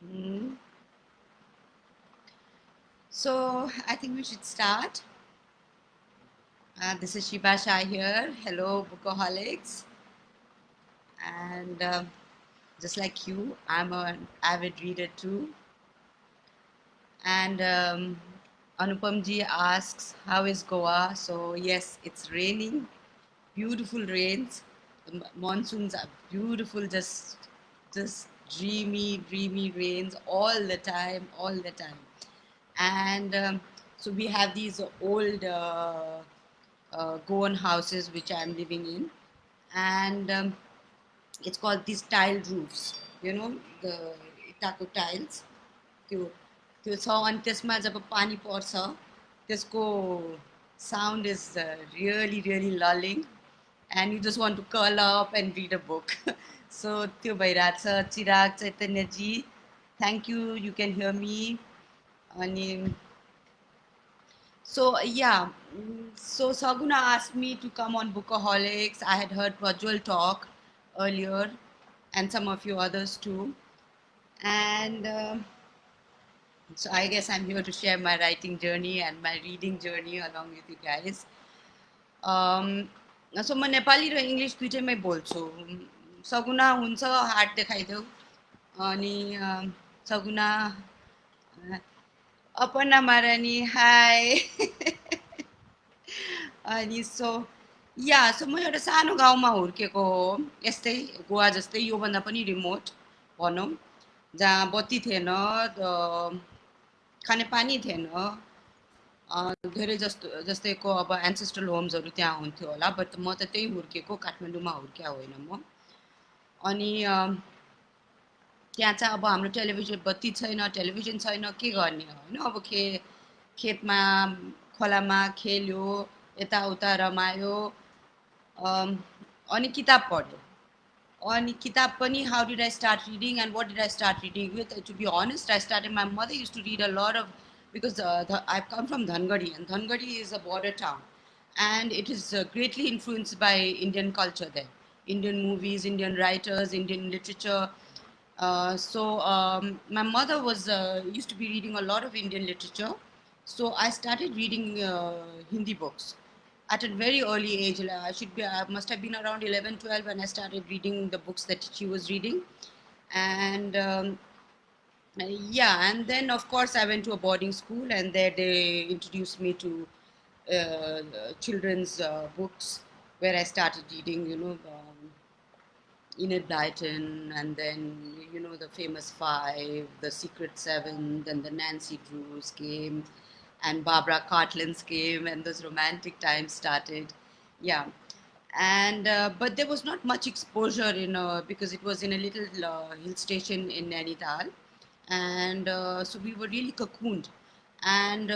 Mm. So I think we should start. This is Sheeba Shah here. Hello, bOOkahOlics. And just like you, I'm an avid reader too. And Anupamji asks, how is Goa? So yes, it's raining, beautiful rains. The monsoons are beautiful, just dreamy rains all the time. And so we have these old Goan houses which I'm living in, and it's called these tiled roofs, the Itaco tiles. त्यो त्यो छ अनि त्यसमा जब पानी पर्छ त्यसको sound is really lulling and you just want to curl up and read a book. So त्यो भइरहेछ. चिराग चैतन्यजी, thank you, you can hear me. अनि so yeah, so Saguna asked me to come on bOOkahOlics. I had heard Prajwal talk earlier, and some of you others too. And so I guess I'm here to share my writing journey and my reading journey along with you guys. So म नेपाली र English दुइटैमै बोल्छु. सगुना हुन्छ हात देखाइदेऊ. अनि सगुना अपर्णा महारानी high. अनि सो या सो म एउटा सानो गाउँमा हुर्केको हो, यस्तै गोवा जस्तै, योभन्दा पनि रिमोट भनौँ, जहाँ बत्ती थिएन, खानेपानी थिएन, धेरै जस्तैको अब एन्सेस्ट्रल होम्सहरू त्यहाँ हुन्थ्यो होला, बट म त त्यही हुर्केको, काठमाडौँमा हुर्किया होइन म. अनि त्यहाँ चाहिँ अब हाम्रो टेलिभिजन, बत्ती छैन, टेलिभिजन छैन, के गर्ने होइन. अब खेतमा खोलामा खेल्यो, यताउता रमायो, अनि किताब पढ्यो. अनि किताब पनि, how did I start reading and what did I start reading with? To be honest, I started, my mother used to read a lot of, because I've come from Dhangadi, and Dhangadi is a border town, and it is greatly influenced by Indian culture there. Indian movies, Indian writers, Indian literature. So my mother was used to be reading a lot of Indian literature. So I started reading Hindi books at a very early age. I must have been around 11, 12 when I started reading the books that she was reading. And yeah, and then of course I went to a boarding school, and there they introduced me to children's books, where I started reading, Enid Blyton, and then, the famous five, the Secret Seven, then the Nancy Drews came, and Barbara Cartlands came, and those romantic times started. Yeah. And but there was not much exposure because it was in a little hill station in Nainital, and so we were really cocooned, and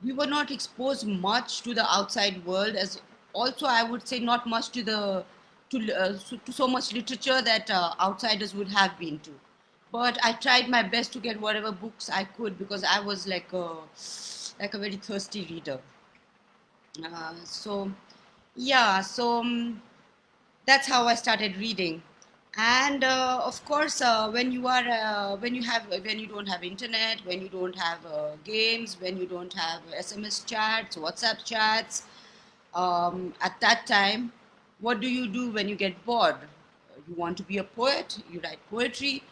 we were not exposed much to the outside world, as also I would say not much to to so much literature that outsiders would have been to. But I tried my best to get whatever books I could, because I was like a very thirsty reader. So yeah, so that's how I started reading. And of course, when you don't have internet, when you don't have games, when you don't have SMS chats, WhatsApp chats, at that time, what do you do when you get bored? You want to be a poet, you write poetry,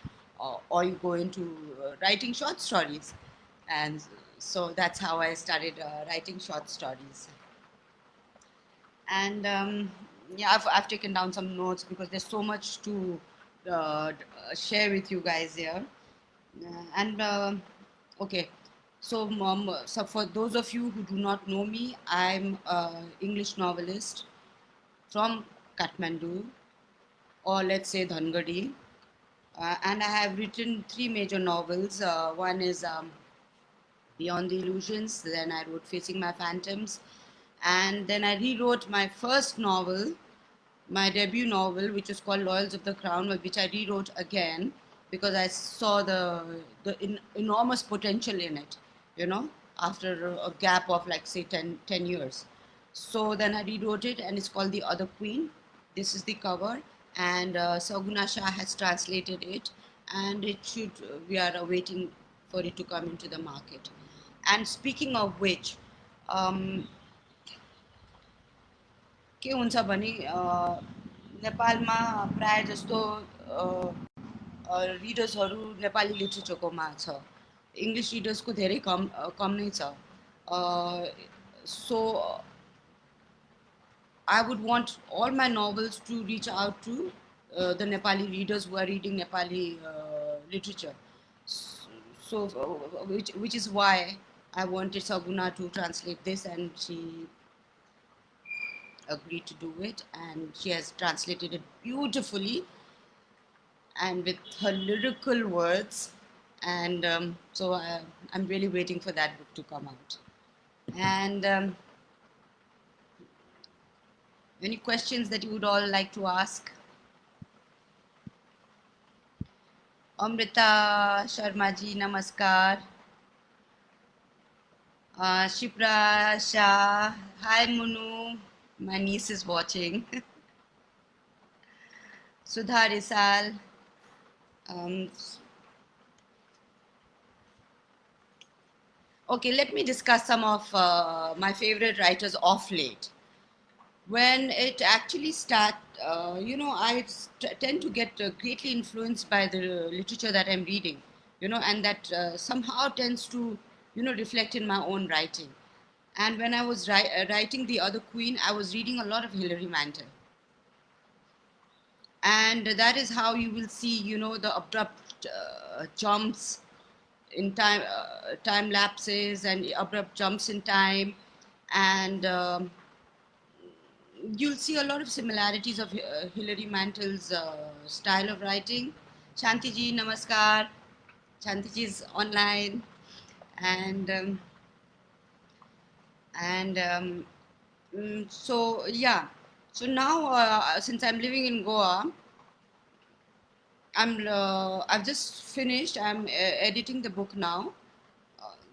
or you go into writing short stories. And so that's how I started writing short stories. And yeah, I've taken down some notes because there's so much to share with you guys here. And okay, so for those of you who do not know me, I'm an English novelist from Kathmandu, or let's say Dhangadi, and I have written three major novels. One is Beyond the Illusions, then I wrote Facing My Phantoms, and then I rewrote my first novel, my debut novel, which was called Loyals of the Crown, which I rewrote again because I saw the enormous potential in it, after a gap of like say 10 years. So then I rewrote it, and it's called The Other Queen. This is the cover, and Sheeba Shah has translated it, and it should. We are awaiting for it to come into the market. And speaking of which, के हुन्छ भने नेपालमा प्राय जस्तो रिडर्सहरू नेपाली लिट्रेचरकोमा छ, English रिडर्सको धेरै कम नै छ. सो I would want all my novels to reach out to the Nepali readers who are reading Nepali literature. So, which is why I wanted Saguna to translate this, and she agreed to do it, and she has translated it beautifully and with her lyrical words. And so I'm really waiting for that book to come out. And any questions that you would all like to ask? Amrita Sharma ji, namaskar. Sheeba Shah, hi Munu, my niece is watching. Sudha Risal. Okay, let me discuss some of my favorite writers of late. When it actually starts, I tend to get greatly influenced by the literature that I'm reading, and that somehow tends to, reflect in my own writing. And when I was writing The Other Queen, I was reading a lot of Hilary Mantel. And that is how you will see, the abrupt jumps in time, time lapses and abrupt jumps in time. And you'll see a lot of similarities of Hilary Mantel's style of writing. Shantiji, namaskar. Shantiji is online. And so, yeah. So now, since I'm living in Goa, I've just finished. I'm editing the book now.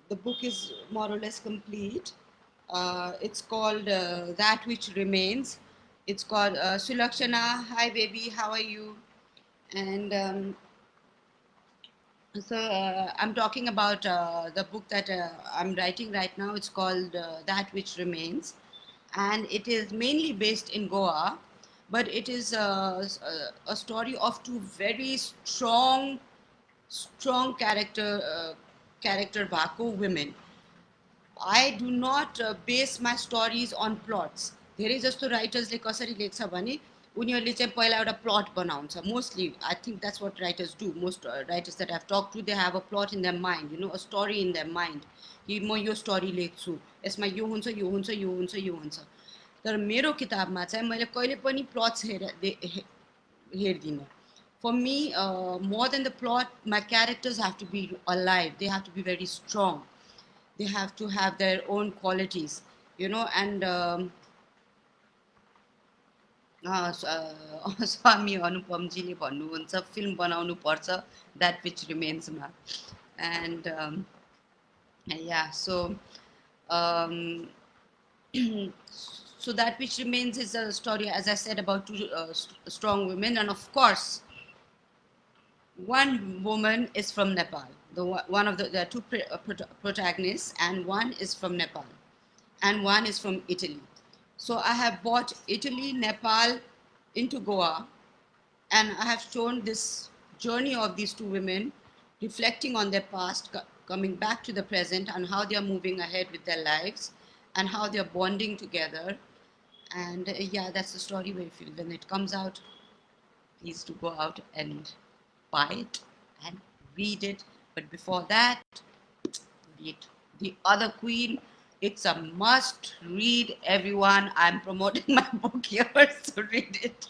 The book is more or less complete. It's called That Which Remains. It's called Sulakshana. Hi, baby. How are you? And so I'm talking about the book that I'm writing right now. It's called That Which Remains, and it is mainly based in Goa, but it is a story of two very strong character Bako women. I do not base my stories on plots. धेरै जस्तो राइटर्सले कसरी लेख्छ भने उनीहरूले चाहिँ पहिला एउटा प्लट बनाउँछ. Mostly, I think that's what writers do. Most writers that I've talked to, they have a plot in their mind, a story in their mind. कि म यो स्टोरी लेख्छु, यसमा यो हुन्छ, यो हुन्छ, यो हुन्छ, यो हुन्छ. तर मेरो किताबमा चाहिँ मैले कहिले पनि प्लट्स हेर्दिनँ. For me, more than the plot, my characters have to be alive. They have to be very strong. They have to have their own qualities, and स्वामी अनुपमजीले भन्नुहुन्छ फिल्म बनाउनु पर्छ That Which Remains मा. And yeah, so um, so That Which Remains is a story, as I said, about two strong women, and of course one woman is from Nepal. One of the two protagonists, and one is from Nepal, and one is from Italy. So I have brought Italy, Nepal into Goa, and I have shown this journey of these two women, reflecting on their past, coming back to the present, and how they are moving ahead with their lives, and how they are bonding together. And yeah, that's the story. When it comes out, please do go out and buy it and read it. But before that, read The Other Queen. It's a must read, everyone. I'm promoting my book here, so read it.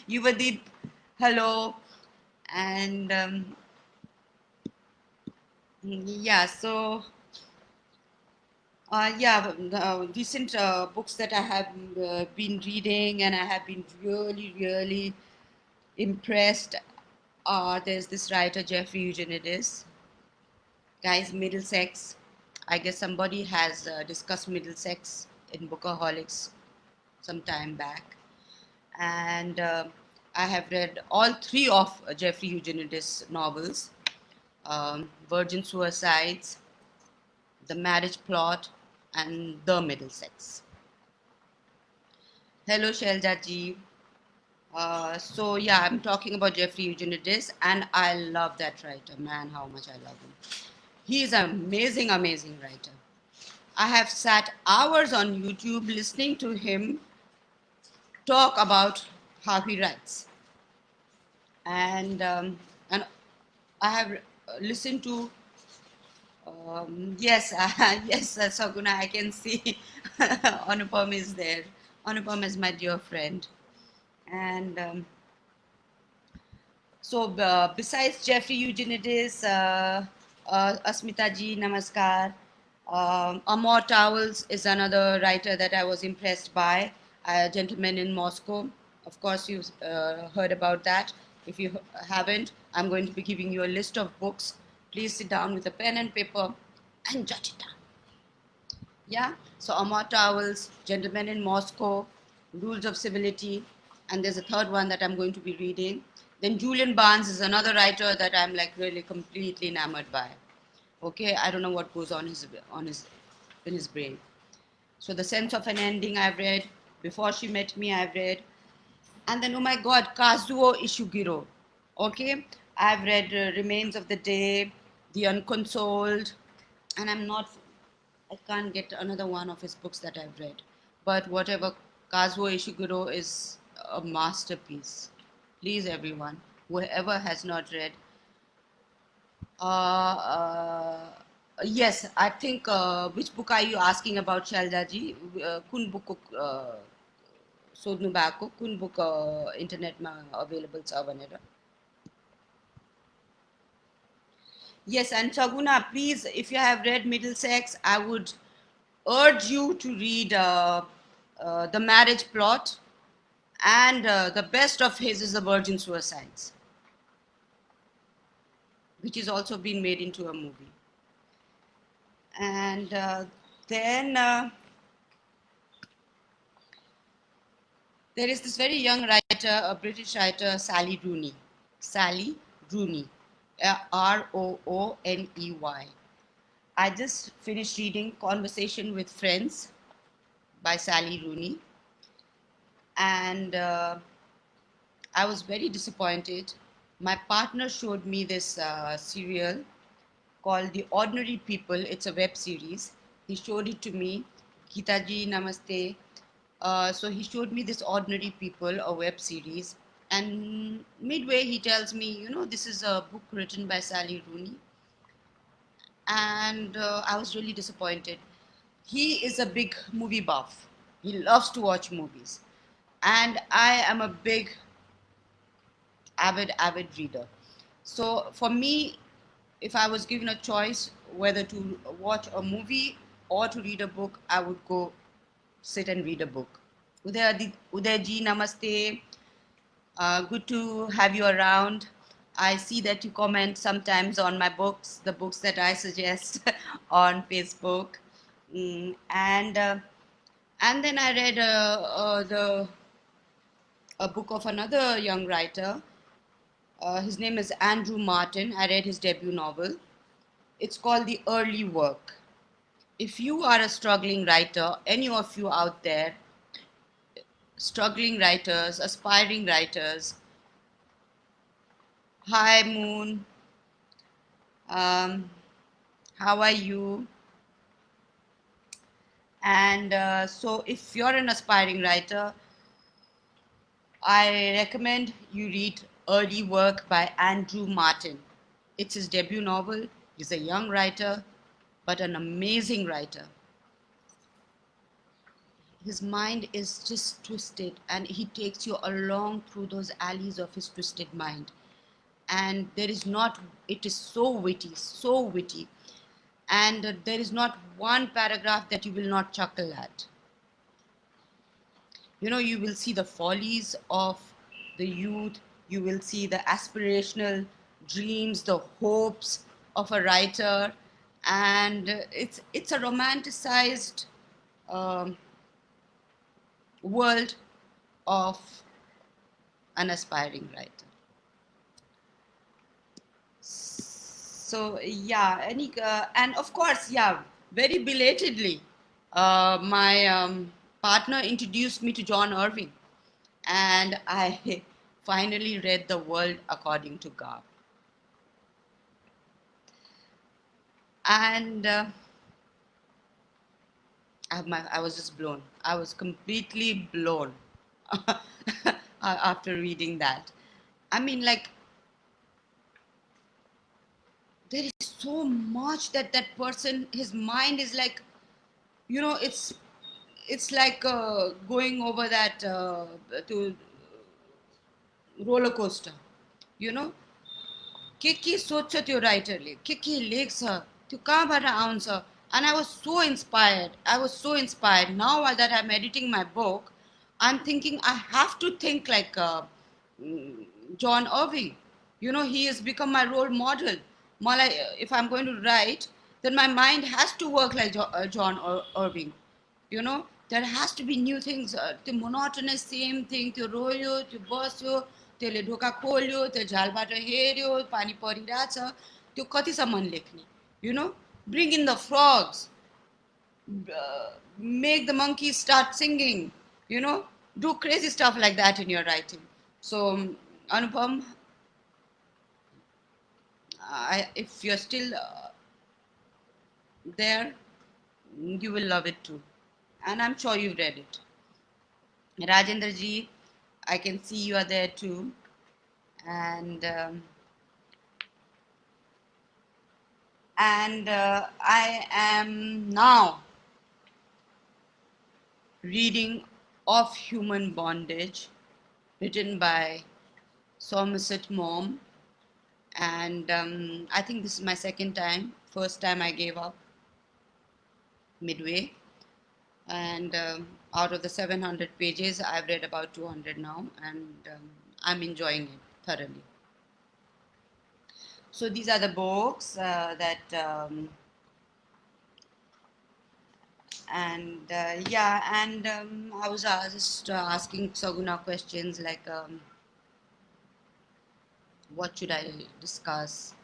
Yuvadeep, hello. And yeah, so yeah, the recent books that I have been reading and I have been really, really impressed are, there's this writer, Jeffrey Eugenides. Guys, Middlesex. I guess somebody has discussed Middlesex in bOOkahOlics some time back. And I have read all three of Jeffrey Eugenides' novels, Virgin Suicides, The Marriage Plot, and The Middlesex. Hello, Shelja ji. So yeah, I'm talking about Jeffrey Eugenides, and I love that writer. Man, how much I love him. He is an amazing, amazing writer. I have sat hours on YouTube listening to him talk about how he writes, and I have listened to yes, yes, Saguna. I can see Anupam is there. Anupam is my dear friend, and so besides Jeffrey Eugenides, Asmita ji, namaskar. Amor Towels is another writer that I was impressed by, a gentleman in Moscow. Of course, you've heard about that. If you haven't, I'm going to be giving you a list of books. Please sit down with a pen and paper and jot it down. Yeah, so Amor Towels, Gentleman in Moscow, Rules of Civility, and there's a third one that I'm going to be reading. Then Julian Barnes is another writer that I'm like really completely enamored by. Okay, I don't know what goes on his in his brain. So The Sense of an Ending I've read, Before She Met Me I've read, and then oh my God, Kazuo Ishiguro. Okay, I've read Remains of the Day, The Unconsoled, and I can't get another one of his books that I've read. But whatever, Kazuo Ishiguro is a masterpiece. Please, everyone, whoever has not read, yes, I think, which book are you asking about, Shaldaji? Kun book Sodnu Bako, kun book internet ma available sa vanera. Yes, and Saguna, please, if you have read Middlesex, I would urge you to read The Marriage Plot, and the best of his is The Virgin Suicides, which is also been made into a movie. And then there is this very young writer, a British writer, Sally Rooney. Sally Rooney, Rooney. I just finished reading Conversation with Friends by Sally Rooney, and I was very disappointed. My partner showed me this serial called The Ordinary People. It's a web series. He showed it to me. Geeta ji, namaste. So he showed me this Ordinary People, a web series. And midway, he tells me, this is a book written by Sally Rooney. And I was really disappointed. He is a big movie buff. He loves to watch movies. And I am a big, avid reader. So for me, if I was given a choice whether to watch a movie or to read a book, I would go sit and read a book. Uday ji, namaste. Good to have you around. I see that you comment sometimes on my books, the books that I suggest on Facebook. And then I read a book of another young writer. His name is Andrew Martin. I read his debut novel. It's called The Early Work. If you are a struggling writer, any of you out there, struggling writers, aspiring writers, hi Moon, um, how are you? And so if you're an aspiring writer, I recommend you read Early Work by Andrew Martin. It's his debut novel. He's a young writer, but an amazing writer. His mind is just twisted, and he takes you along through those alleys of his twisted mind. And it is so witty. And there is not one paragraph that you will not chuckle at. You will see the follies of the youth, you will see the aspirational dreams, the hopes of a writer, and it's a romanticized um, world of an aspiring writer. So yeah, and of course, yeah, very belatedly, my partner introduced me to John Irving, and I finally read The World According to Garp. And I was just blown. I was completely blown after reading that. I mean, like, there is so much that that person, his mind is like, it's like going over that to roller coaster, you know. के सोच्छ त्यो राइटरले के लेख्छ त्यो कहाँबाट आउँछ. And I was so inspired. Now that I'm editing my book, I'm thinking I have to think like John Irving. He has become my role model. If I'm going to write, then my mind has to work like John Irving. There has to be new things. The monotonous same thing, त्यो रोयो त्यो बस्यो त्यसले ढोका खोल्यो त्यो झालबाट हेऱ्यो पानी परिरहेछ त्यो कतिसम्म लेख्ने. Bring in the frogs, make the monkeys start singing, do crazy stuff like that in your writing. So Anupam, if you're still there, you will love it too, and I'm sure you've read it. Rajendra ji, I can see you are there too. And I am now reading Of Human Bondage, written by Somerset Maugham. And I think this is my second time. First time I gave up midway. And out of the 700 pages, I've read about 200 now, and I'm enjoying it thoroughly. So these are the books that, I was just asking Saguna questions like, what should I discuss,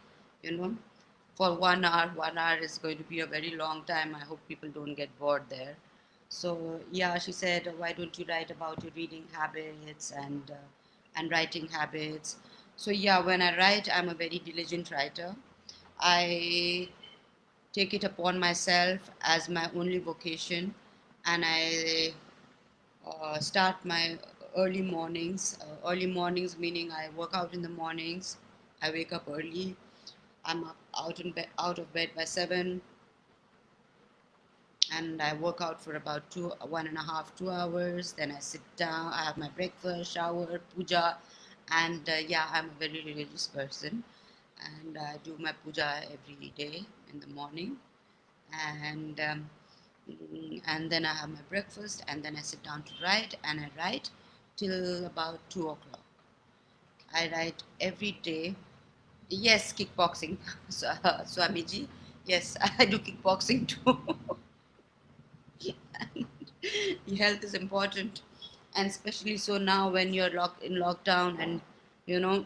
for 1 hour. 1 hour is going to be a very long time. I hope people don't get bored there. So yeah, she said, why don't you write about your reading habits and writing habits? So yeah, when I write, I'm a very diligent writer. I take it upon myself as my only vocation, and I start my early mornings. Early mornings meaning I work out in the mornings. I wake up early. I'm out of bed by 7, and I work out for about 1.5 2 hours. Then I sit down. I have my breakfast, shower, puja, and yeah, I'm a very religious person, and I do my puja every day in the morning, and and then I have my breakfast, and then I sit down to write, and I write till about 2 o'clock. I write every day. Yes, kickboxing, Swamiji. Yes, I do kickboxing too. Health is important, and especially so now when you're locked in lockdown, and you know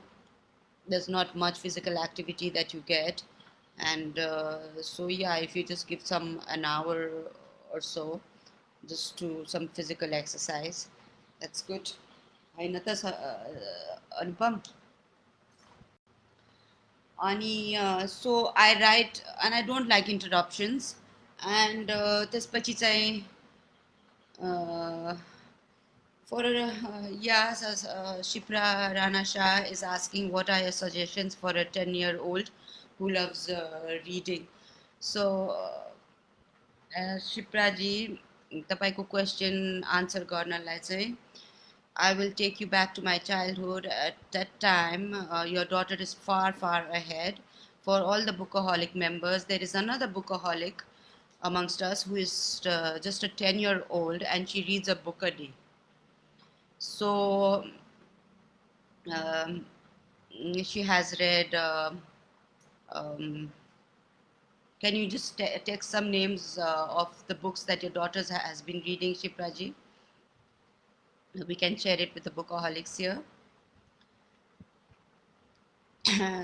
there's not much physical activity that you get. And so yeah, if you just give some an hour or so just to some physical exercise, that's good. Anupam. So I write, and I don't like interruptions. And त्यसपछि चाहिँ for yes, Shipra Rana Shah is asking, what are your suggestions for a 10-year-old who loves reading? So Shipra ji, तपाईँको question answer गर्नलाई चाहिँ I will take you back to my childhood. At that time, your daughter is far, far ahead. For all the Bookaholic members, there is another Bookaholic amongst us who is just a 10-year-old, and she reads a book a day. So um, she has read. Can you just take some names of the books that your daughter has been reading, Shipraji? We can share it with the Bookaholics here.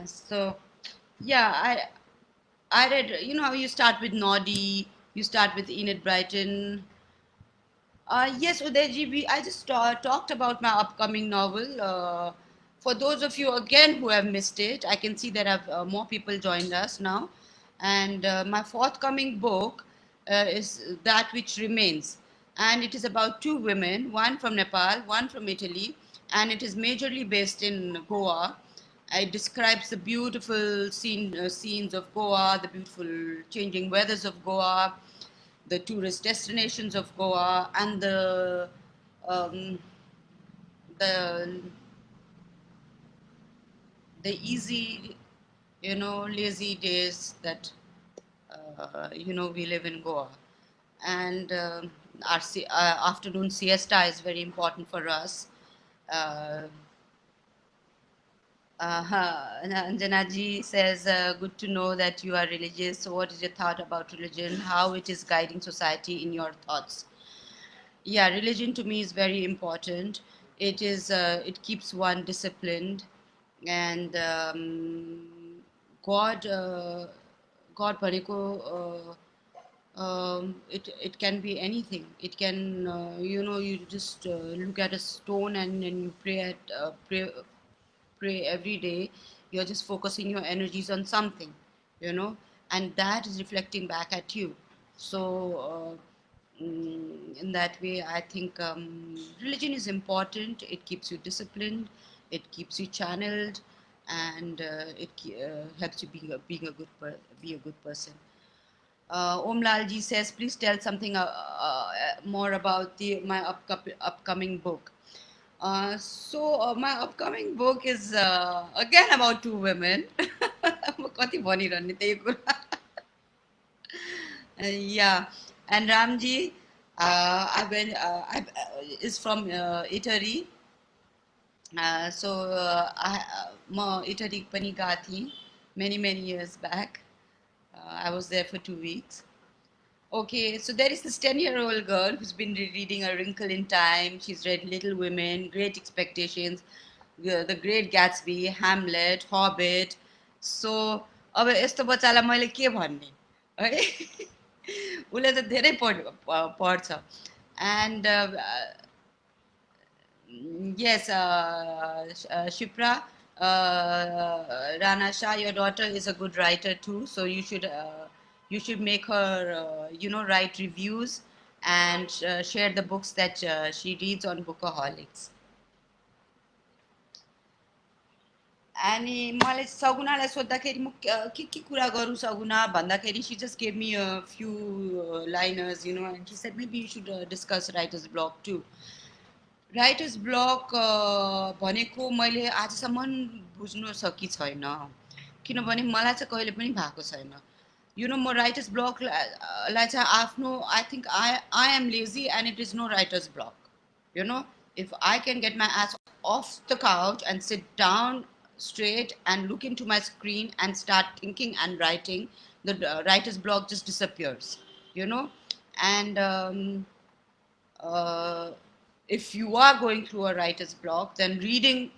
So yeah, I read, you know, you start with Noddy, you start with Enid Blyton. Yes, Udayji, I just talked about my upcoming novel. For those of you again who have missed it, I can see that have more people joined us now. And my forthcoming book is That Which Remains. And it is about two women, one from Nepal, one from Italy, and it is majorly based in Goa. It describes the beautiful scenes of Goa, the beautiful changing weathers of Goa, the tourist destinations of Goa, and um, the the easy, you know, lazy days that you know we live in Goa, and our afternoon siesta is very important for us. Uh, Anjanaji says, good to know that you are religious. So, what is your thought about religion? How it is guiding society in your thoughts? Yeah, religion to me is very important. It keeps one disciplined, and God, God भनेको it can be anything. It can you know, you just look at a stone and you pray every day. You're just focusing your energies on something, you know, and that is reflecting back at you. So in that way, I think religion is important. It keeps you disciplined, it keeps you channeled, and helps you be a good person. Om Lalji says, please tell something more about my upcoming book. My upcoming book is again about two women. म कति भनिरहने त्यही कुरा. Yeah, and Ramji, is from Italy. म Italy पनि गएको थिएँ many years back. I was there for 2 weeks. Okay, so there is this 10-year-old girl who's been reading A Wrinkle in Time. She's read Little Women, Great Expectations, The Great Gatsby, Hamlet, Hobbit. So अब यस्तो बच्चालाई मैले के भन्ने है. उसले त धेरै पढ्छ. And yes, Shipra, Rana Shah, your daughter is a good writer too. So you should make her you know, write reviews and share the books that she reads on bOOkahOlics. अनि मलाई सगुनालाई सोद्धाखेरि म के कुरा गरौँ सगुना भन्दाखेरि she just gave me a few liners, you know, and she said maybe you should discuss writer's block too. Writers block भनेको मैले आजसम्म बुझ्न सकि छैन, किनभने मलाई चाहिँ कहिले पनि भएको छैन. You know, म राइटर्स ब्लकलाई चाहिँ आफ्नो I think I am lazy and it is no writers block. You know, if I can get my ass off the couch and sit down straight and look into my screen and start thinking and writing, the writer's block just disappears, you know. And uh, if you are going through a writer's block, then reading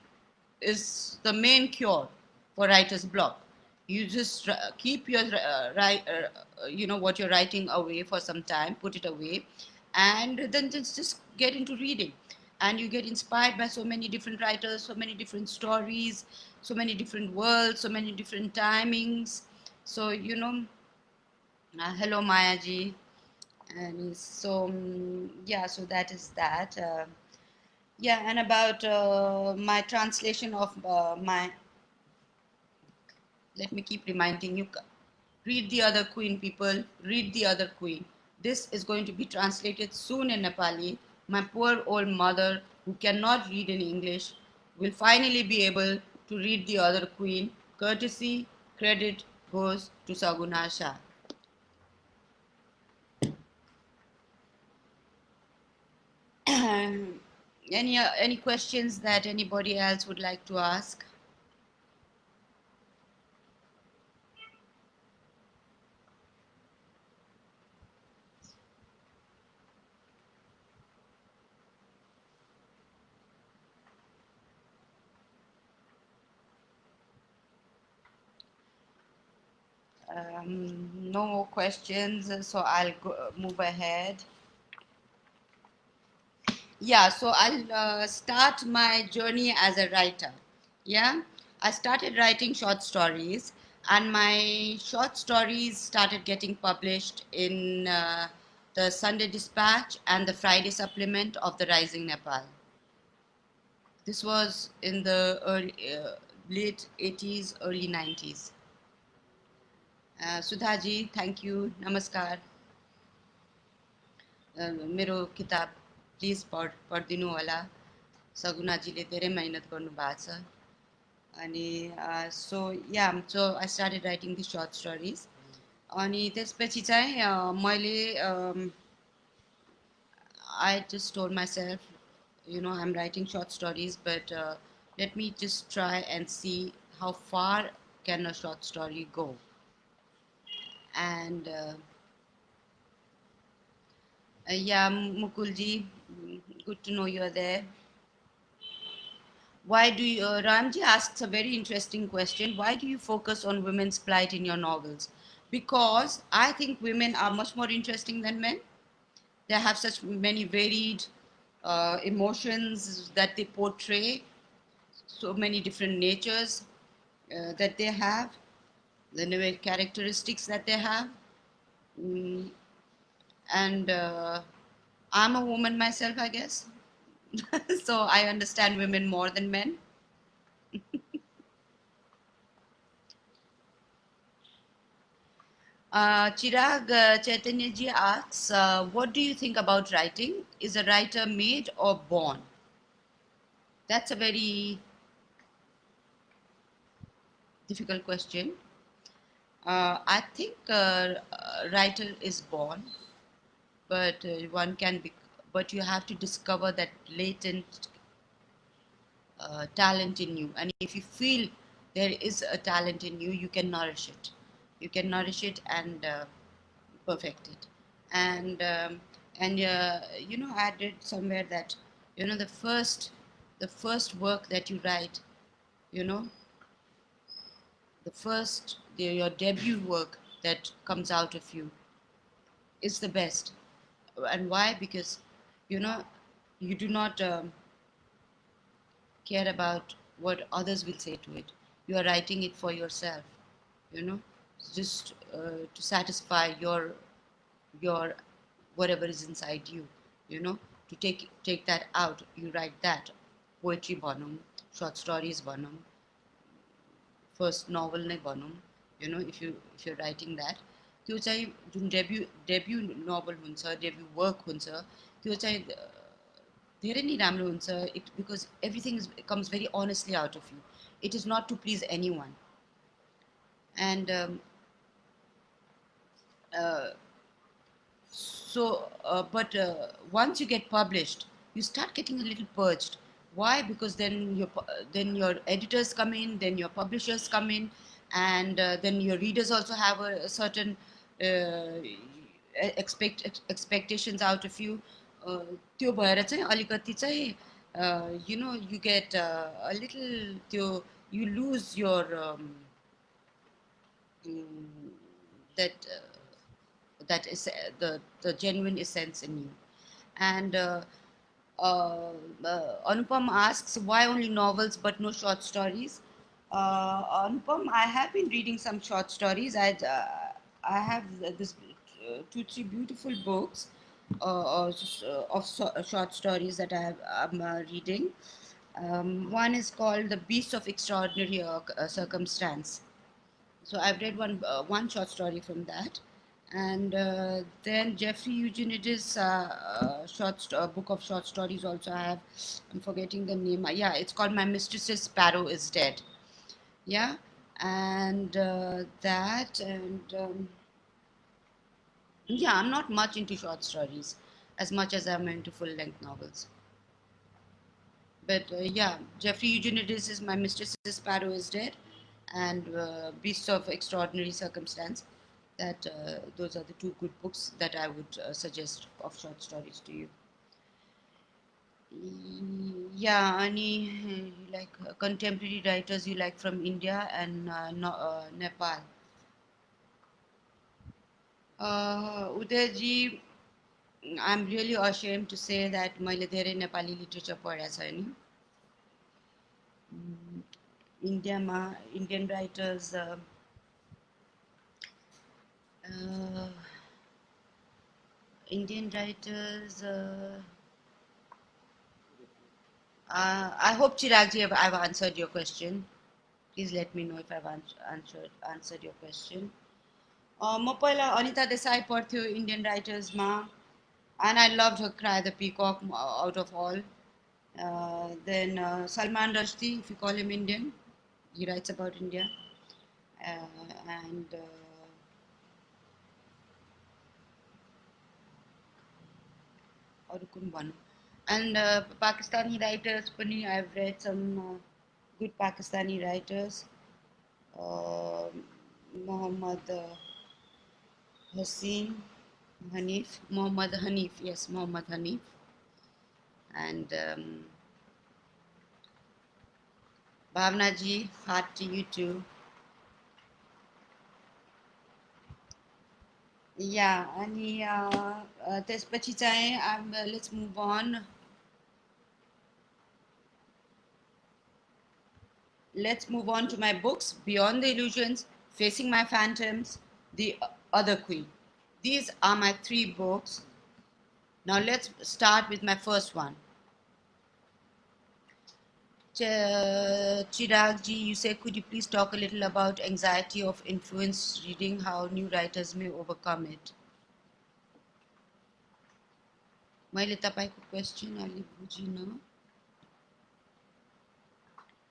is the main cure for writer's block. You just keep your you know, what you're writing away for some time, put it away, and then just get into reading, and you get inspired by so many different writers, so many different stories, so many different worlds, so many different timings. So you know, hello Maya ji. And so yeah, so that is that. Yeah, and about my translation of my, let me keep reminding you, read The Other Queen, people, read The Other Queen. This is going to be translated soon in Nepali. My poor old mother, who cannot read in English, will finally be able to read The Other Queen. Courtesy, credit goes to Saguna Shah. Any questions that anybody else would like to ask? No more questions, so I'll move ahead. Yeah, so I'll start my journey as a writer. Yeah, I started writing short stories, and my short stories started getting published in the Sunday Dispatch and the Friday supplement of the Rising Nepal. This was in the late 80s, early 90s. Sudhaji, thank you. Namaskar. मेरो किताब please पढिदिनु होला. सगुनाजीले धेरै मेहनत गर्नुभएको छ. अनि so I started writing the short stories. अनि त्यसपछि चाहिँ मैले I just told myself, I'm writing short stories, but let me just try and see how far can a short story go. And yeah, Mukulji, good to know you're there. Why do you, Ramji asks a very interesting question. Why do you focus on women's plight in your novels? Because I think women are much more interesting than men. They have such many varied emotions that they portray, so many different natures that they have, the characteristics that they have. Mm, and I'm a woman myself, I guess. So I understand women more than men. Chirag Chaitanyaji asks, what do you think about writing? Is a writer made or born? That's a very difficult question. I think a writer is born, but one can be, but you have to discover that latent talent in you. And if you feel there is a talent in you, you can nourish it. You can nourish it and perfect it. And I read somewhere that the first work that you write, you know, your debut work that comes out of you is the best. And why? Because you know you do not care about what others will say to it. You are writing it for yourself, you know, just to satisfy your whatever is inside you, you know, to take that out. You write that poetry bhanum, short stories bhanum, first novel नै भनौँ, if you're writing that, त्यो चाहिँ जुन debut novel हुन्छ, debut work हुन्छ, त्यो चाहिँ धेरै नै राम्रो हुन्छ. Because everything comes very honestly out of you. It is not to please anyone. And but once you get published, you start getting a little purged. Why? Because then your editors come in, then your publishers come in, and then your readers also have a certain expectations out of you. त्यो भएर चाहिँ अलिकति चाहिँ you get a little you lose your mm, that that is the genuine essence in you. And Anupam asks, why only novels but no short stories? Anupam, I have been reading some short stories. I have this two, three beautiful books of short stories that I'm reading. One is called The Beast of Extraordinary Circumstance. So I've read one short story from that, and then Jeffrey Eugenides' book of short stories also I have. I'm forgetting the name. Yeah, it's called My Mistress's Sparrow is Dead. Yeah, and that and yeah, I'm not much into short stories as much as I'm into full-length novels. But yeah, Jeffrey Eugenides is My Mistress's Sparrow is Dead, and Beasts of Extraordinary Circumstance. That those are the two good books that I would suggest of short stories to you. Yeah, any like contemporary writers you like from India and Nepal? Udayji, I'm really ashamed to say that मैले धेरै Nepali literature पढेको छैन. इन्डियामा Indian writers Indian writers. I hope Chiragji I've answered your question. Please let me know if I've answered your question. म पहिला अनिता देसाई पढ्थ्यो Indian राइटर्समा and I loved her Cry the Peacock out of all. Then Salman Rushdie, if you call him Indian, he writes about India. And Pakistani writers, I've read some good Pakistani writers. Muhammad Muhammad Hanif, yes, Muhammad Hanif. And Bhavna ji, heart to you too. Yeah, अनि त्यसपछि चाहिँ let's move on. Let's move on to my books, Beyond the Illusions, Facing My Phantoms, The Other Queen. These are my 3 books. Now let's start with my first one. Chirag ji, you say, could you please talk a little about anxiety of influence reading, how new writers may overcome it? मैले तपाईको question अलि बुझिन.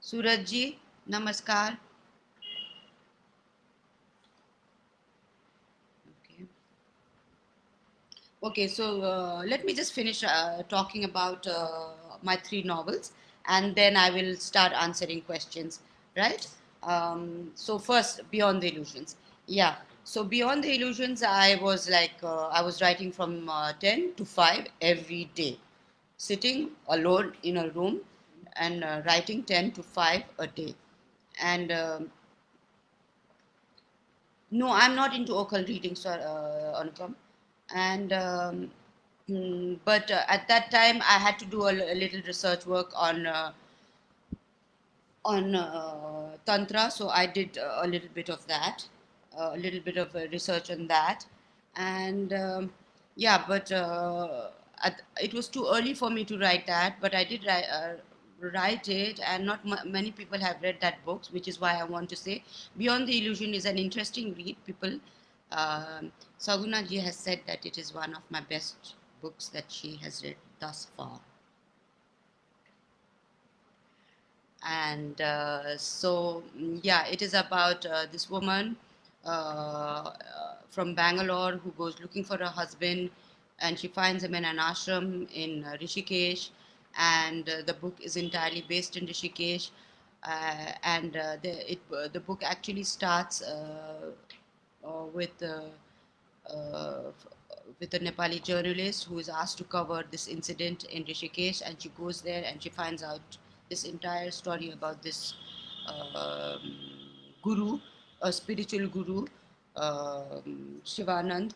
सूरज जी, नमस्कार. Okay, so let me just finish talking about my 3 novels, and then I will start answering questions, right? So first, Beyond the Illusions. Yeah. So Beyond the Illusions, I was I was writing from 10 to 5 every day, sitting alone in a room and writing 10 to 5 a day. And no, I'm not into occult reading, so Anupam. And but at that time, I had to do a little research work on tantra, so I did a little bit of that, a little bit of research on that, and yeah, but it was too early for me to write that, but I did write it, and not many people have read that book, which is why I want to say Beyond the Illusion is an interesting read. People, Saguna ji has said that it is one of my best books that she has read thus far. And yeah, it is about this woman from Bangalore who goes looking for her husband, and she finds him in an ashram in Rishikesh, and the book is entirely based in Rishikesh. And the book actually starts with uh, with a Nepali journalist who is asked to cover this incident in Rishikesh, and she goes there and she finds out this entire story about this um, guru, a spiritual guru, Shivanand,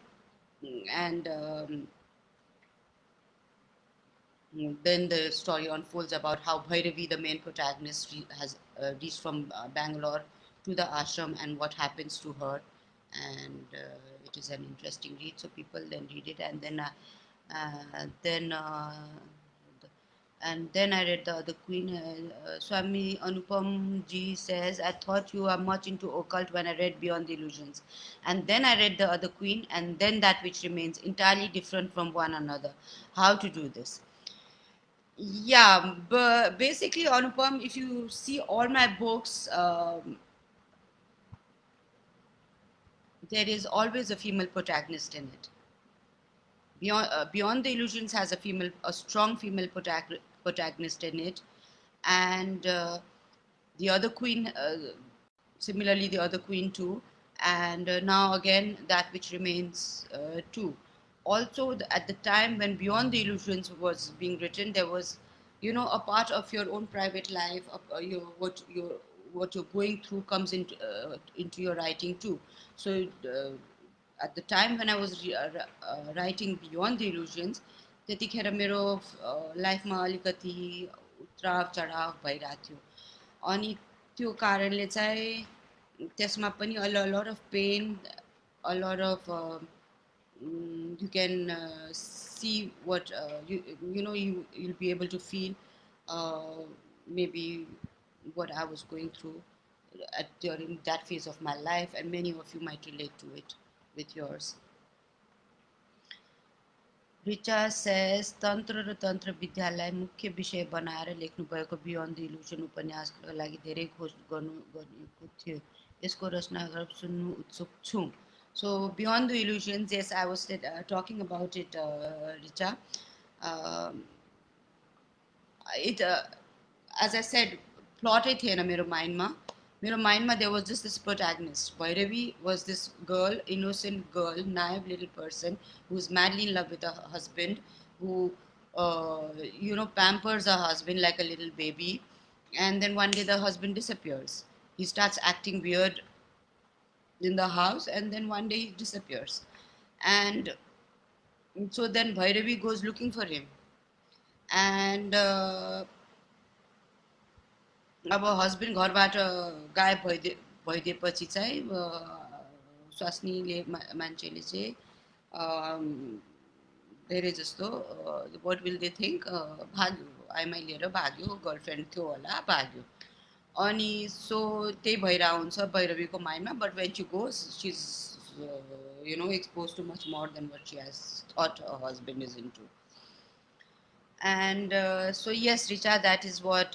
and then the story unfolds about how Bhairavi, the main protagonist, has reached from Bangalore to the ashram and what happens to her. And it is an interesting read, so people then read it, and then and then I read the Queen. Swami Anupam ji says, I thought you are much into occult when I read Beyond the Illusions. And then I read The Other Queen, and then That Which Remains, entirely different from one another. How to do this? Yeah, but basically, Anupam, if you see all my books, there is always a female protagonist in it. Beyond the Illusions has a strong female protagonist in it, and the Other Queen, similarly, The Other Queen too, and now again That Which Remains too. Also, at the time when Beyond the Illusions was being written, there was, a part of your own private life, what you're going through comes into your writing too. So at the time when I was writing Beyond the Illusions, त्यतिखेर मेरो लाइफमा अलिकति उत्राव चढाव भइरहेको थियो अनि त्यो कारणले चाहिँ त्यसमा पनि a lot of pain, a lot of you can see what you'll be able to feel maybe what I was going through during that phase of my life, and many of you might relate to it with yours. Richa says, तन्त्र र तन्त्र विद्यालाई मुख्य विषय बनाएर लेख्नुभएको beyond the illusion उपन्यासका लागि धेरै खोज गर्नुको थियो यसको रचनाकार सुन्नु उत्सुक छु. So Beyond the Illusions, yes, I was talking about it, Richa. It as I said, plotै थिएन मेरो माइन्डमा. मेरो माइन्डमा there was just this protagonist. Bhairavi was this girl, innocent girl, naive little person who's madly in love with her husband, who pampers her husband like a little baby, and then one day the husband disappears. He starts acting weird in the house, and then one day he disappears. And so then Bhairavi goes looking for him. And अब husband घरबाट गायब भइदिएपछि चाहिँ स्वास्नीले मान्छेले चाहिँ धेरै जस्तो what will they think भाग्यो आइमाई लिएर भाग्यो girlfriend थियो होला भाग्यो अनि सो त्यही भइरहेको हुन्छ भैरवीको माइन्डमा but when she goes she is expose to much more than what she has that husband is into. And so yes, Richa, that is what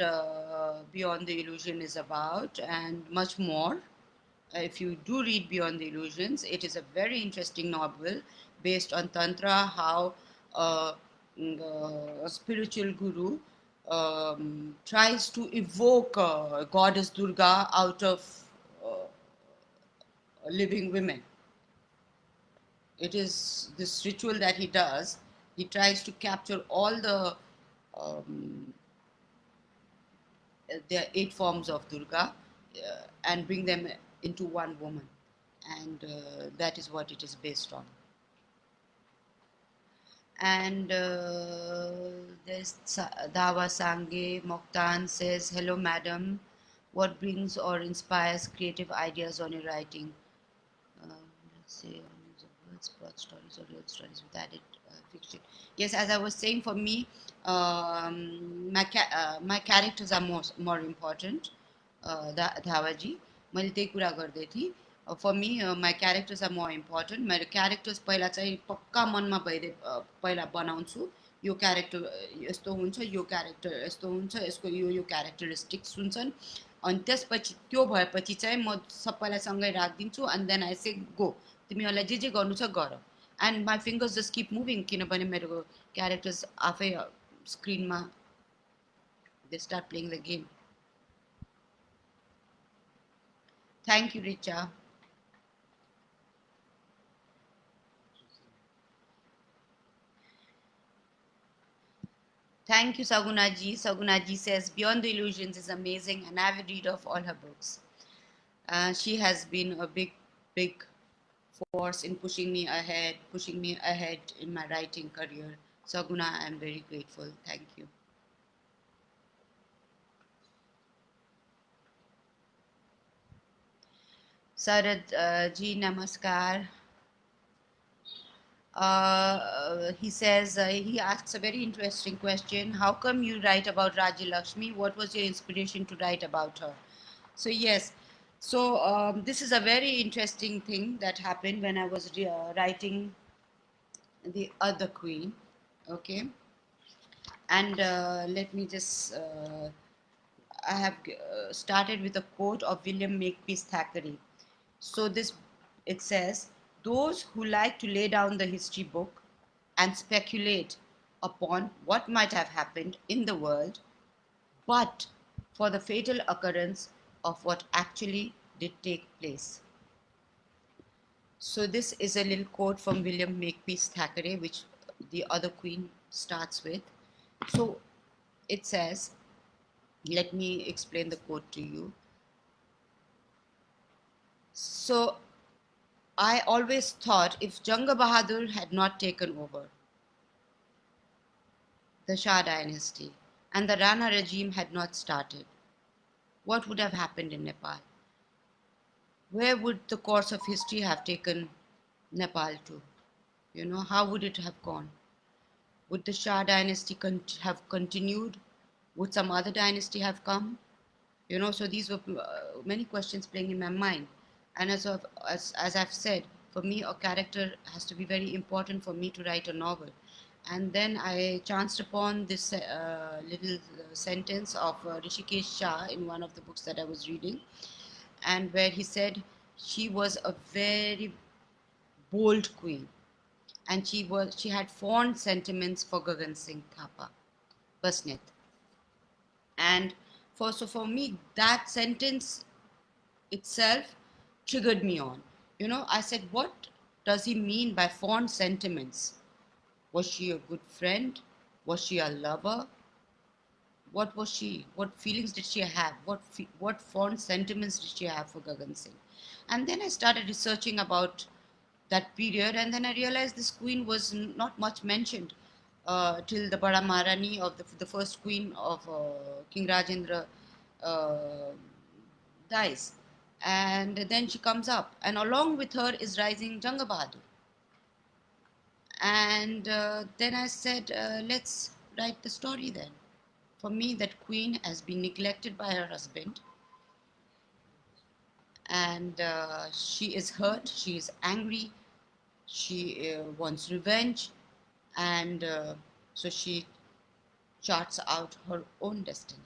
Beyond the Illusion is about, and much more. If you do read Beyond the Illusions, it is a very interesting novel based on Tantra, how a spiritual guru tries to evoke goddess Durga out of living women. It is this ritual that he does. He tries to capture all the there are 8 forms of Durga and bring them into one woman, and that is what it is based on. And there's Dawa Sange Mokhtan says, hello madam, what brings or inspires creative ideas on your writing? Let's say words, plot stories or real stories with added fiction. Yes, as I was saying, for me, my characters are more important. Dhawaji, मैले त्यही कुरा गर्दै थिएँ. For me, my characters are more important. मेरो characters पहिला चाहिँ पक्का मनमा पहिला बनाउँछु. यो character यस्तो हुन्छ, यो character यस्तो हुन्छ, यसको यो characteristics हुन्छन्. अनि त्यसपछि त्यो भएपछि चाहिँ म सबैलाई सँगै राखिदिन्छु and then I say go. तिमीहरूलाई जे गर्नु छ गर. And my fingers just keep moving किनभने मेरो characters आफै स्क्रिनमा they start playing the game. Thank you, Richa. Thank you, Sagunaji. Sagunaji says, Beyond the Illusions is amazing, an avid reader of all her books. She has been a big force in pushing me ahead in my writing career. Saguna, I am very grateful. Thank you. Sarad ji, namaskar. He says, he asks a very interesting question. How come you write about Raja Lakshmi? What was your inspiration to write about her? So yes, so this is a very interesting thing that happened when I was writing the other queen, okay? And let me just, I have started with a quote of William Makepeace Thackeray. So it says, those who like to lay down the history book and speculate upon what might have happened in the world, but for the fatal occurrence of what actually did take place. So this is a little quote from William Makepeace Thackeray, which the other queen starts with. So it says, let me explain the quote to you. So I always thought if Jang Bahadur had not taken over the Shah dynasty and the Rana regime had not started, what would have happened in Nepal? Where would the course of history have taken Nepal to? How would it have gone? Would the Shah dynasty have continued? Would some other dynasty have come? So these were many questions playing in my mind. And as I've said, for me, a character has to be very important for me to write a novel. And then I chanced upon this little sentence of Rishikesh Shah in one of the books that I was reading, and where he said she was a very bold queen, and she had fond sentiments for Gagan Singh Thapa, Basnet. And for me, that sentence itself triggered me on. I said, what does he mean by fond sentiments? Was she a good friend? Was she a lover? What was she? What feelings did she have? What fond sentiments did she have for Gagan Singh? And then I started researching about that period, and then I realized this queen was not much mentioned till the Bada Maharani of the first queen of King Rajendra uh, dies. And then she comes up, and along with her is rising Janga Bahadur. And then I said, let's write the story then. For me, that queen has been neglected by her husband, and she is hurt, she is angry, she wants revenge, and so she charts out her own destiny.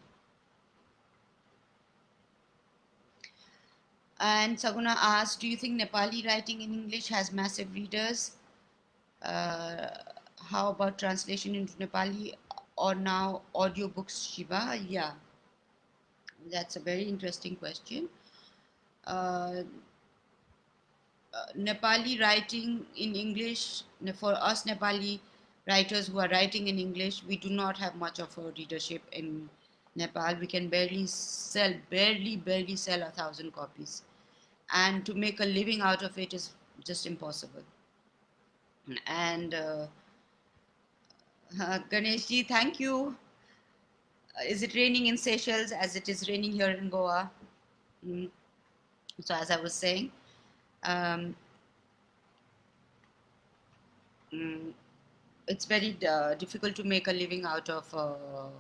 And Saguna asked, do you think Nepali writing in English has massive readers? Uh, how about translation into Nepali or now audiobooks, Shiba? Yeah, that's a very interesting question. Uh, Nepali writing in English, for us Nepali writers who are writing in English, we do not have much of a readership in Nepal. We can barely sell 1,000 copies. And to make a living out of it is just impossible. And Ganeshji, thank you. Is it raining in Seychelles as it is raining here in Goa? Mm. So as I was saying, um, mm, it's very difficult to make a living out of our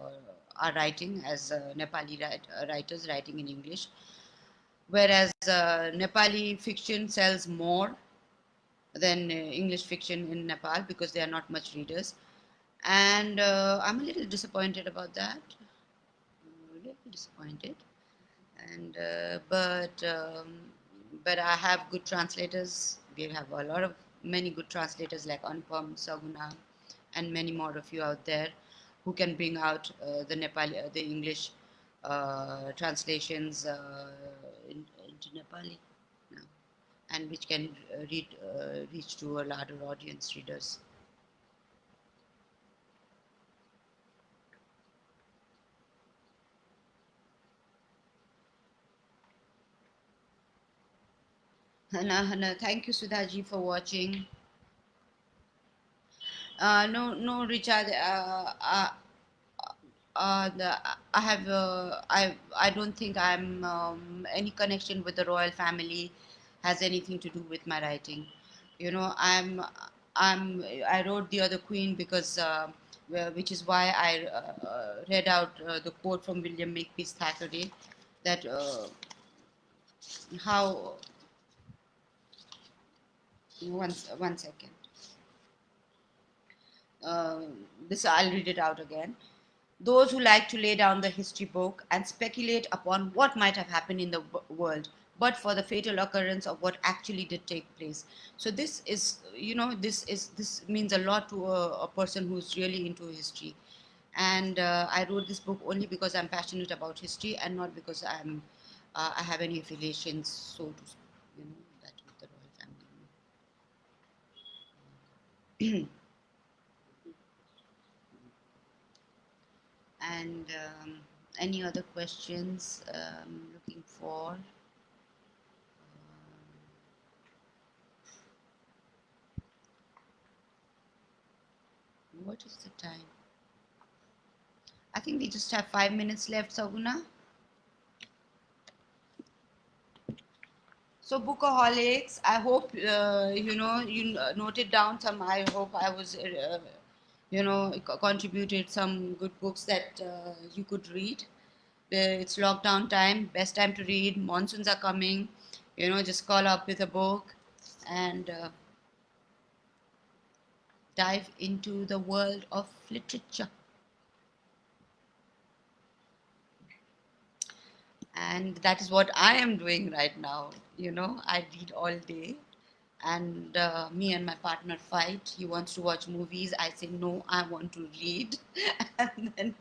writing as Nepali writers writing in English, whereas Nepali fiction sells more than English fiction in Nepal because there are not much readers, and I'm a little disappointed about that. A little disappointed, and but I have good translators. We have a lot of many good translators like Anupam, Saguna, and many more of you out there who can bring out the English translations into Nepali now, and which can reach to a larger audience readers. Hana, thank you, Sudhaji, for watching. No, Richard. I have I don't think I'm any connection with the royal family has anything to do with my writing. I wrote The Other Queen because which is why I read out the quote from William Makepeace Thackeray that how one second. Uh, this I'll read it out again. Those who like to lay down the history book and speculate upon what might have happened in the world, but for the fatal occurrence of what actually did take place. So this is, this means a lot to a person who's really into history. And I wrote this book only because I'm passionate about history and not because I have any affiliations, so to speak, that with the royal family. And any other questions looking for? What is the time? I think we just have 5 minutes left, Saguna. So bOOkahOlics, I hope you noted down some. I hope I was contributed some good books that you could read. It's lockdown time, best time to read. Monsoons are coming. Just call up with a book and dive into the world of literature. And that is what I am doing right now. I read all day, and me and my partner fight. He wants to watch movies. I say no, I want to read, and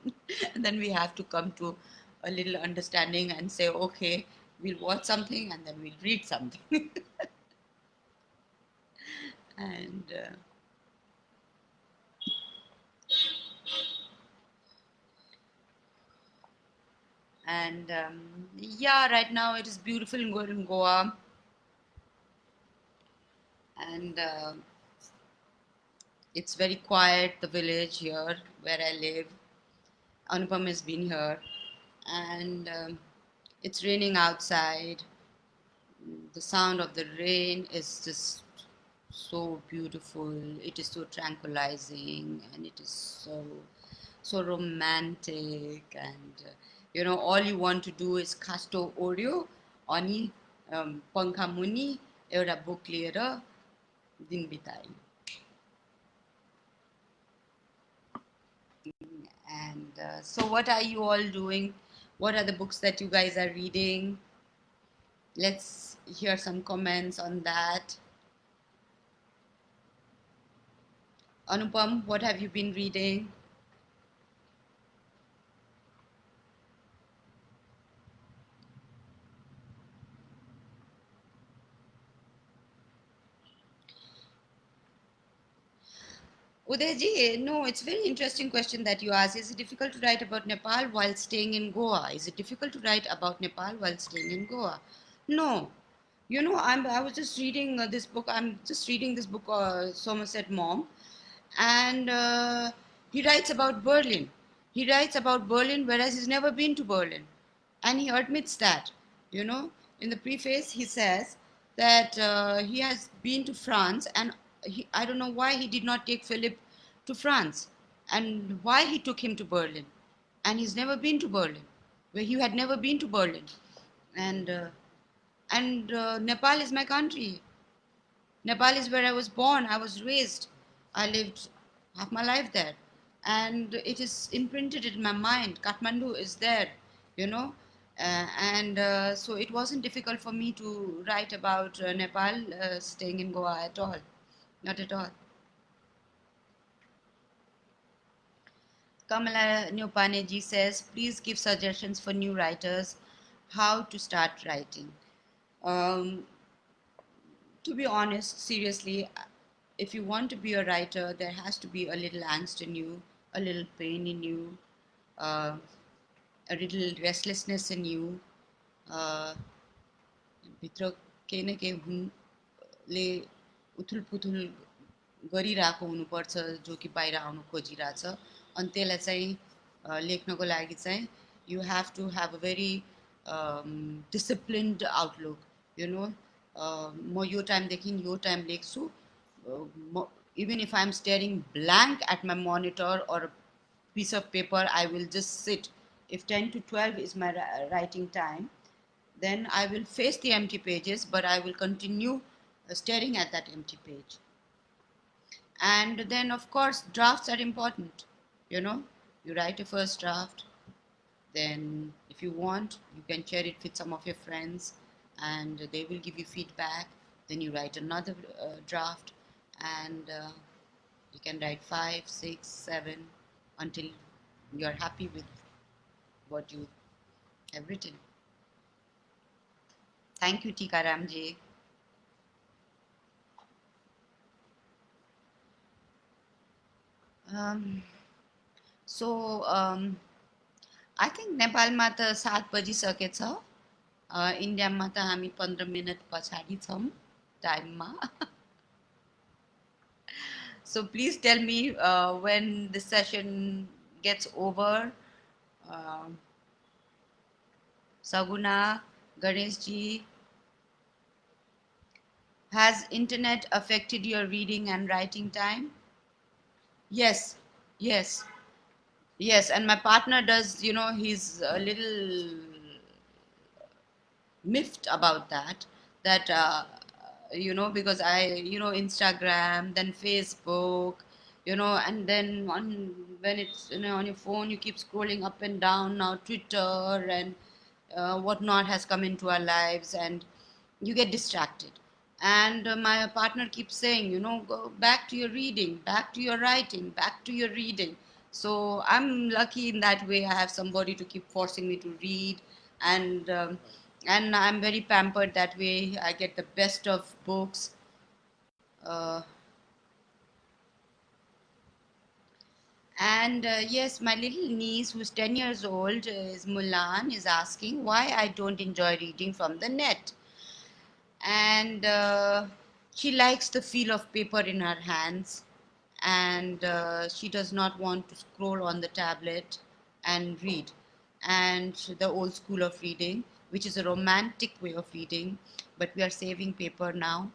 then we have to come to a little understanding and say, okay, we'll watch something and then we'll read something. and yeah, right now it is beautiful in Goa, and it's very quiet. The village here where I live. Anupam has been here, and it's raining outside. The sound of the rain is just so beautiful. It is so tranquilizing, and it is so romantic. And all you want to do is kasto oreo, ani pankha muni, एउटा book लिएर दिन बिताएँ. And so, what are you all doing? What are the books that you guys are reading? Let's hear some comments on that. Anupam, what have you been reading? Udayji, no, it's a very interesting question that you ask. Is it difficult to write about Nepal while staying in Goa? Is it difficult to write about Nepal while staying in Goa? No. I was just reading this book. I'm just reading this book, Somerset Maugham, and he writes about Berlin. He writes about Berlin, whereas he's never been to Berlin, and he admits that. You know, in the preface, he says that he has been to France, and I don't know why he did not take Philip to France, and why he took him to Berlin, and he's never been to Berlin, where he had never been to Berlin, and Nepal is my country. Nepal is where I was born. I was raised. I lived half my life there. And it is imprinted in my mind. Kathmandu is there, you know. And so it wasn't difficult for me to write about Nepal staying in Goa at all. Not at all. Kamala Nyopaneji says, please give suggestions for new writers how to start writing. Um, to be honest, seriously, if you want to be a writer, there has to be a little angst in you, a little pain in you, uh, a little restlessness in you. भित्र केही न केही हुनले उथुलपुथुल गरिरहेको हुनुपर्छ जो कि बाहिर आउनु खोजिरहेछ अनि त्यसलाई चाहिँ लेख्नको लागि चाहिँ you have to have a very disciplined outlook, you know. म यो टाइमदेखि यो टाइम लेख्छु, even if I'm staring blank at my monitor or a piece of paper, I will just sit. If 10 to 12 is my writing time, then I will face the empty pages, but I will continue staring at that empty page. And then, of course, drafts are important. You know, you write a first draft, then if you want, you can share it with some of your friends and they will give you feedback. Then you write another draft, and you can write 5, 6, 7 until you're happy with what you have written. Thank you, Tikaramji. So I think नेपालमा त 7 बजिसकेछ, इन्डियामा त हामी 15 minute पछाडि छौँ टाइममा. So please tell me when the session gets over. Um Saguna, Ganeshji, has internet affected your reading and writing time? Yes, yes, yes. And my partner does, he's a little miffed about that. That, because Instagram, then Facebook, and then when it's, on your phone, you keep scrolling up and down. Now Twitter and whatnot has come into our lives, and you get distracted. And my partner keeps saying, go back to your reading, back to your writing, back to your reading. So I'm lucky in that way. I have somebody to keep forcing me to read, and I'm very pampered that way. I get the best of books. Uh, and yes, my little niece, who's 10 years old, is Mulan, is asking why I don't enjoy reading from the net. And she likes the feel of paper in her hands, and she does not want to scroll on the tablet and read. And the old school of reading, which is a romantic way of reading, but we are saving paper now,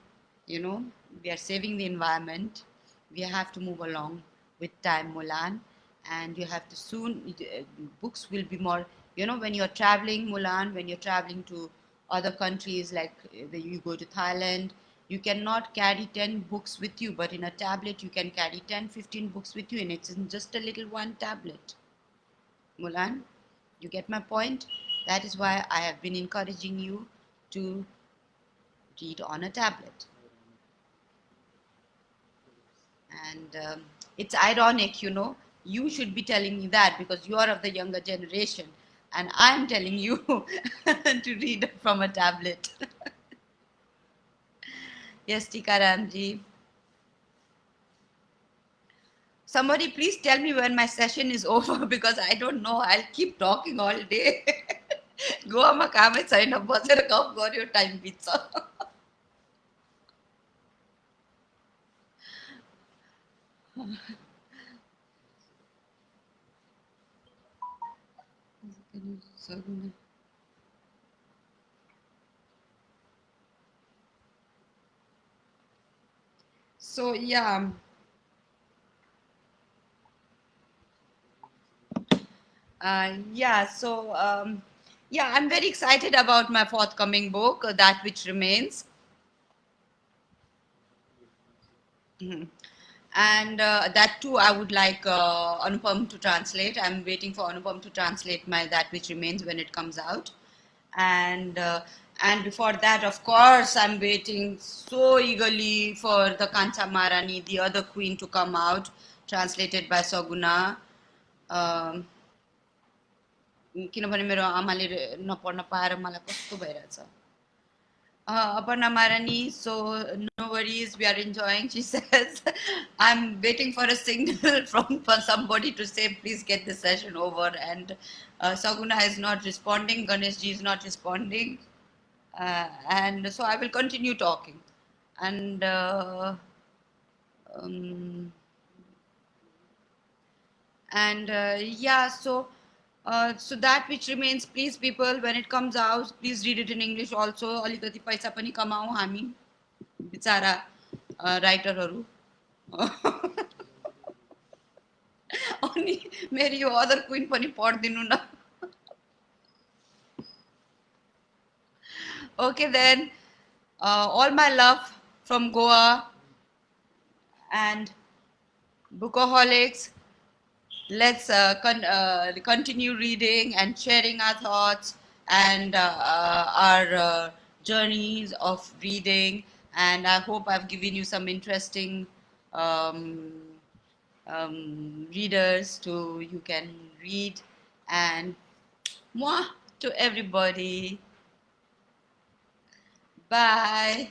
you know, we are saving the environment. We have to move along with time, Mulan, and you have to soon, books will be more, when you're traveling, Mulan, when you're traveling to other countries, like when you go to Thailand, you cannot carry 10 books with you, but in a tablet you can carry 10, 15 books with you, and it's in just a little one tablet. Mulan, you get my point? That is why I have been encouraging you to read on a tablet. And it's ironic, you should be telling me that because you are of the younger generation, and I'm telling you to read from a tablet. Yes, Tikaramji. Somebody please tell me when my session is over because I don't know. I'll keep talking all day. Goa kame chaina बसेर गफ गर्यो time बित्छ. So yeah, yeah, I'm very excited about my forthcoming book, That Which Remains. Mhm. And that too, I would like Anupam to translate. I'm waiting for Anupam to translate my That Which Remains when it comes out. And before that, of course, I'm waiting so eagerly for the Kancha Marani, the other queen, to come out, translated by Saguna. Um, किनभने मेरो आमाले नपढ्न पाएर मलाई कस्तो भइरहेछ. Aparna Marani, so no worries, we are enjoying. She says, I'm waiting for a signal for somebody to say, please get the session over. And Saguna is not responding, Ganeshji is not responding. And so I will continue talking. And um, yeah, so that which remains, please people, when it comes out, please read it in English also. अलिकति पैसा पनि कमाऊ हामी बिचारा राइटरहरू. अनि मेरो यो other Quinn पनि पढिदिनु न. Okay then, all my love from Goa and bOOkahOlics. Let's continue reading and sharing our thoughts and our journeys of reading. And I hope I've given you some interesting um, readers to you can read. And mwah to everybody. Bye.